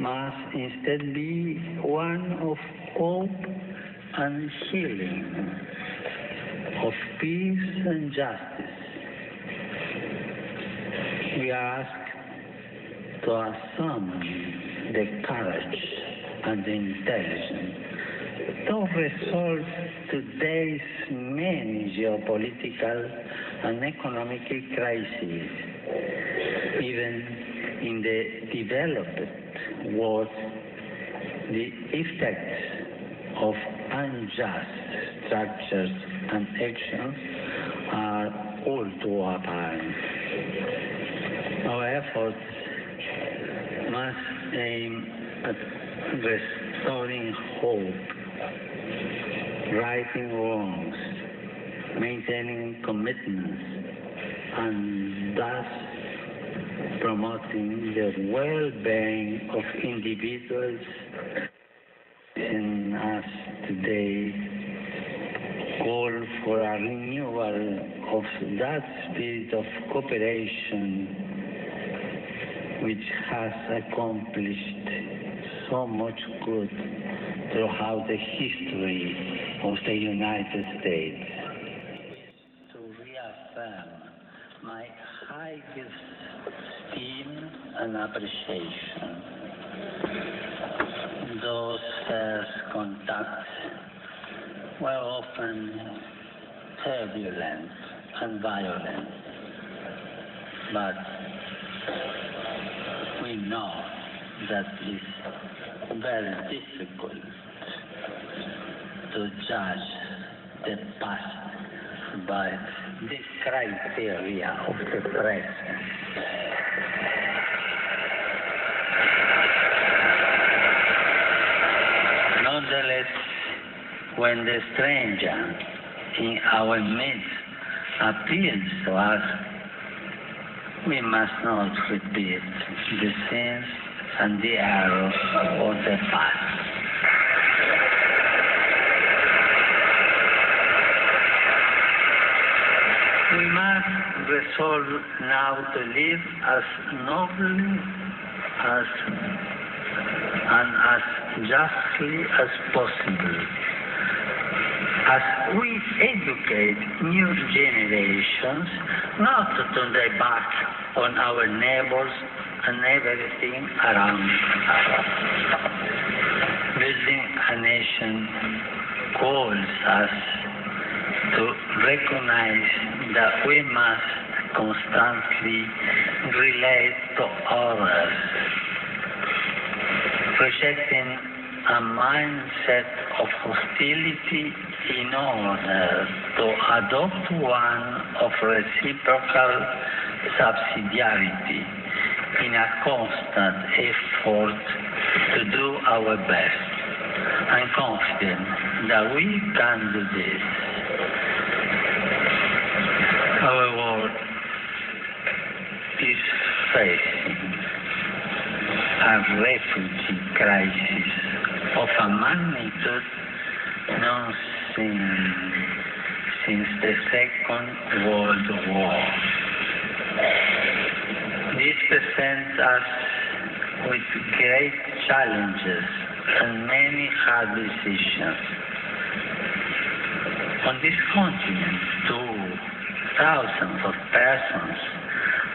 must instead be one of hope and healing, of peace and justice. We are asked to assume the courage and the intelligence to resolve today's many geopolitical and economic crises. Even in the developed world, the effects of unjust structures and actions are all too apparent. Our efforts must aim at restoring hope, righting wrongs, maintaining commitments, and thus promoting the well-being of individuals. In us today, call for a renewal of that spirit of cooperation which has accomplished so much good throughout the history of the United States. To reaffirm my highest esteem and appreciation, those first contacts were often turbulent and violent, but we know that it's very difficult to judge the past by the criteria of the present. Nonetheless, when the stranger in our midst appeals to us, we must not repeat the sins and the errors of the past. We must resolve now to live as nobly and as justly as possible, as we educate new generations not to turn their back on our neighbors and everything around us. Building a nation calls us to recognize that we must constantly relate to others, rejecting a mindset of hostility in order to adopt one of reciprocal subsidiarity in a constant effort to do our best. I'm confident that we can do this. Our world is facing a refugee crisis of a magnitude not seen since the Second World War. This presents us with great challenges and many hard decisions. On this continent, too, thousands of persons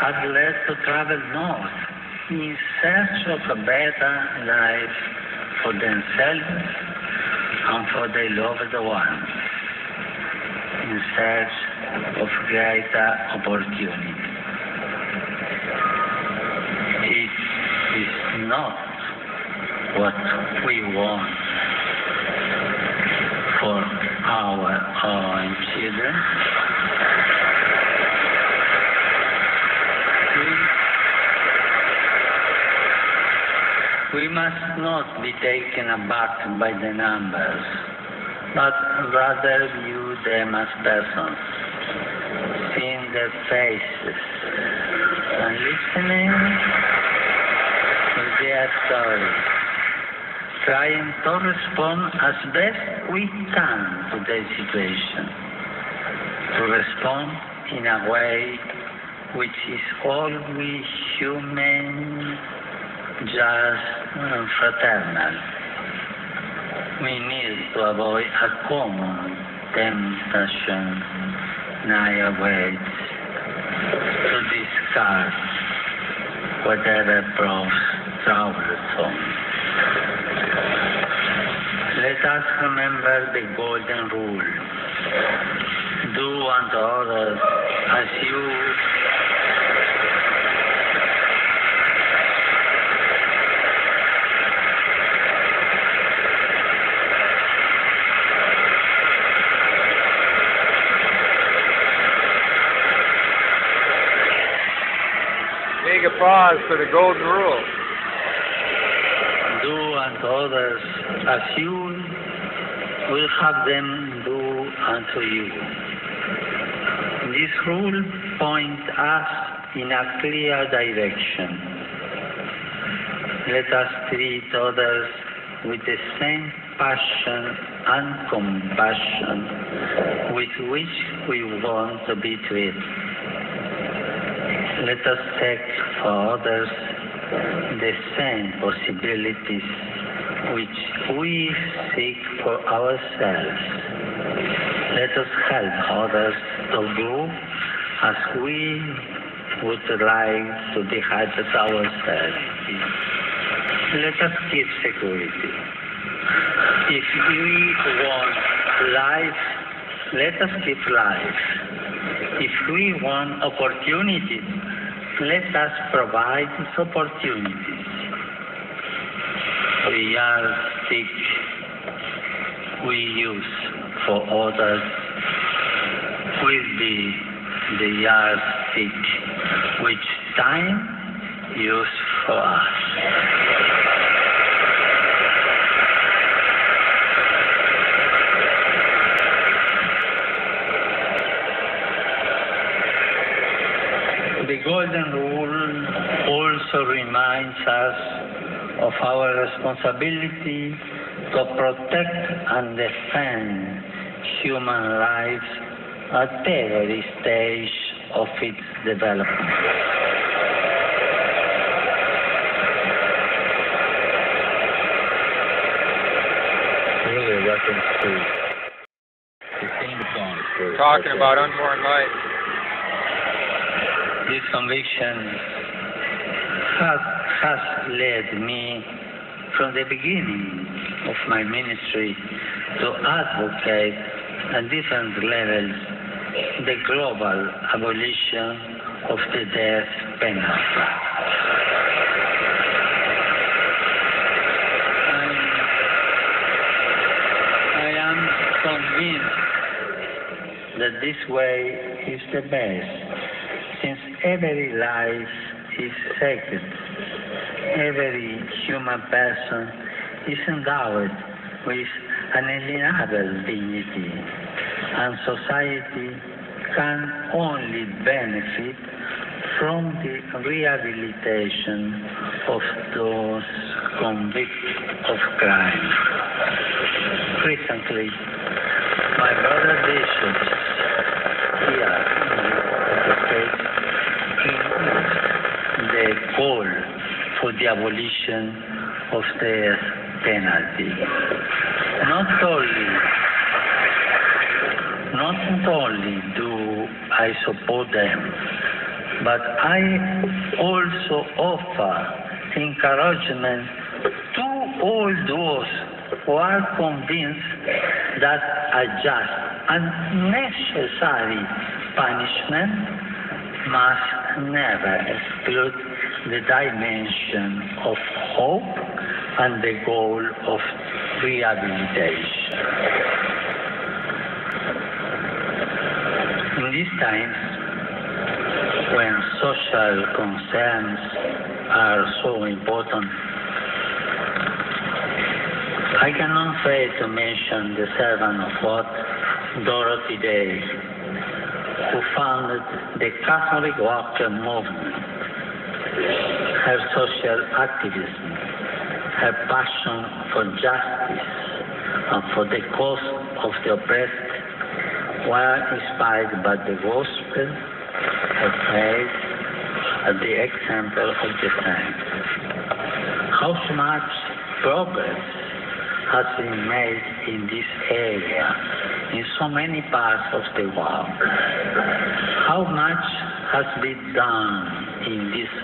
are led to travel north in search of a better life for themselves and for their loved ones, in search of greater opportunity. It is not what we want for our own children. We must not be taken aback by the numbers, but rather view them as persons, seeing their faces and listening to their stories, trying to respond as best we can to their situation, to respond in a way which is always humane just fraternal. We need to avoid a common temptation nowadays to discard whatever proves troublesome. Let us remember the golden rule. Do unto others as you Take a pause for the golden rule. do unto others as you will have them do unto you. This rule points us in a clear direction. Let us treat others with the same passion and compassion with which we want to be treated. Let us take for others the same possibilities which we seek for ourselves. Let us help others to grow as we would like to be helped ourselves. Let us keep security. If we want life, let us keep life. If we want opportunities, let us provide these opportunities. The yardstick we use for others will be the yardstick which time used for us. The golden rule also reminds us of our responsibility to protect and defend human lives at every stage of its development. Really a reference to the theme song. Talking about unborn life. This conviction has led me from the beginning of my ministry to advocate at different levels the global abolition of the death penalty. I am convinced that this way is the best, since every life is sacred. Every human person is endowed with unalienable dignity, and society can only benefit from the rehabilitation of those convicted of crime. Recently, my brother bishops here in the States the call for the abolition of the penalty. Not only do I support them, but I also offer encouragement to all those who are convinced that a just and necessary punishment must never exclude the dimension of hope and the goal of rehabilitation. In these times, when social concerns are so important, I cannot fail to mention the servant of God, Dorothy Day, who founded the Catholic Worker Movement. Her social activism, her passion for justice and for the cause of the oppressed were inspired by the gospel, her faith, and the example of the saints. much progress has been made in this area in so many parts of the world. How much has been done in these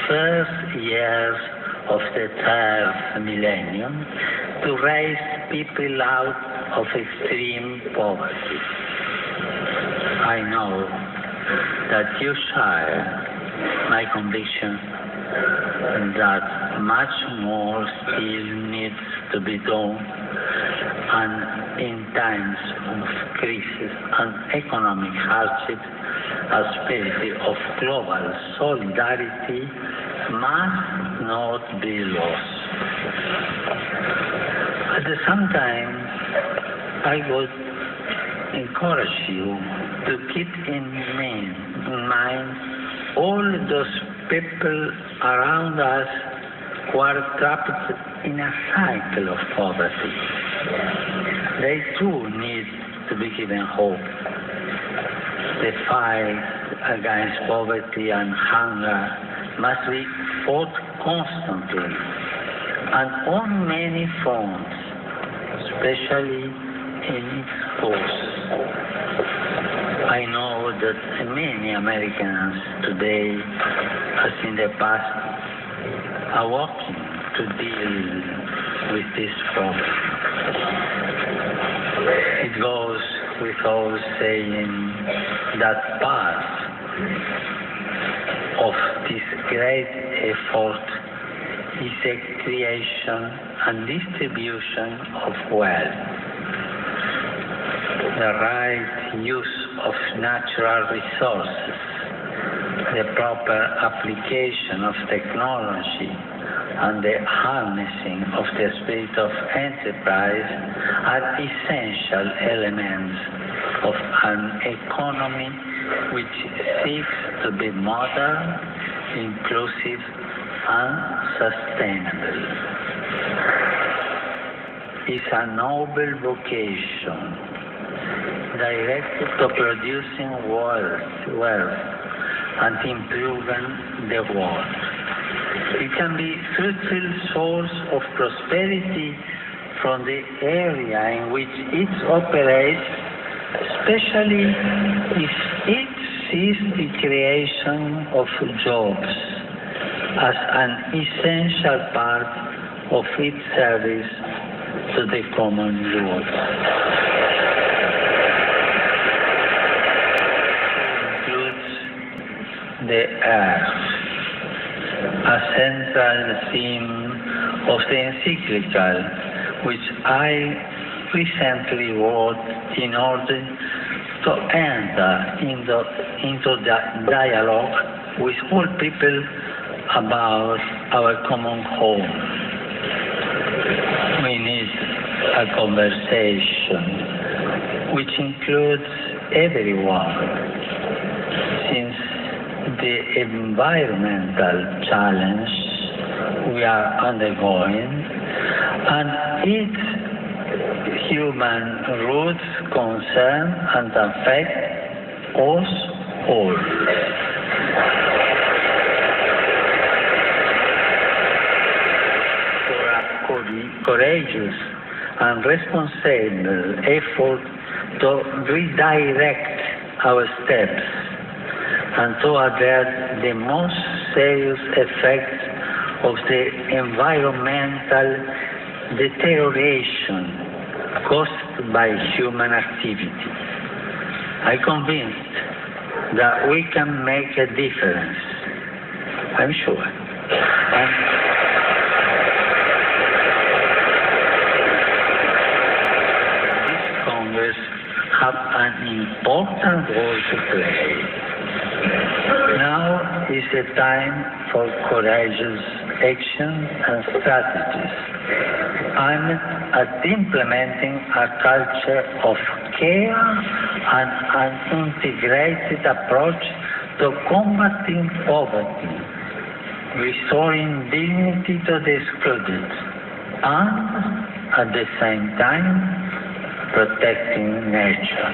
first years of the third millennium to raise people out of extreme poverty. I know that you share my conviction that much more still needs to be done, and in times of crisis and economic hardship, a spirit of global solidarity must not be lost. At the same time, I would encourage you to keep in mind all those people around us who are trapped in a cycle of poverty. They too need to be given hope. The fight against poverty and hunger must be fought constantly and on many fronts, especially in schools. I know that many Americans today, as in the past, are working to deal with this problem. It goes without saying that part of this great effort is the creation and distribution of wealth. The right use of natural resources, the proper application of technology, and the harnessing of the spirit of enterprise are essential elements of an economy which seeks to be modern, inclusive, and sustainable. It's a noble vocation directed to producing wealth and improving the world. It can be a fruitful source of prosperity from the area in which it operates, especially if it sees the creation of jobs as an essential part of its service to the common good. The earth, a central theme of the encyclical which I recently wrote in order to enter into the dialogue with all people about our common home. We need a conversation which includes everyone, since the environmental challenge we are undergoing and its human roots concern and affect us all. For a courageous and responsible effort to redirect our steps and to address the most serious effects of the environmental deterioration caused by human activity. I'm convinced that we can make a difference. I'm sure. This Congress have an important role to play. Now is the time for courageous action and strategies aimed at implementing a culture of care and an integrated approach to combating poverty, restoring dignity to the excluded, and at the same time protecting nature.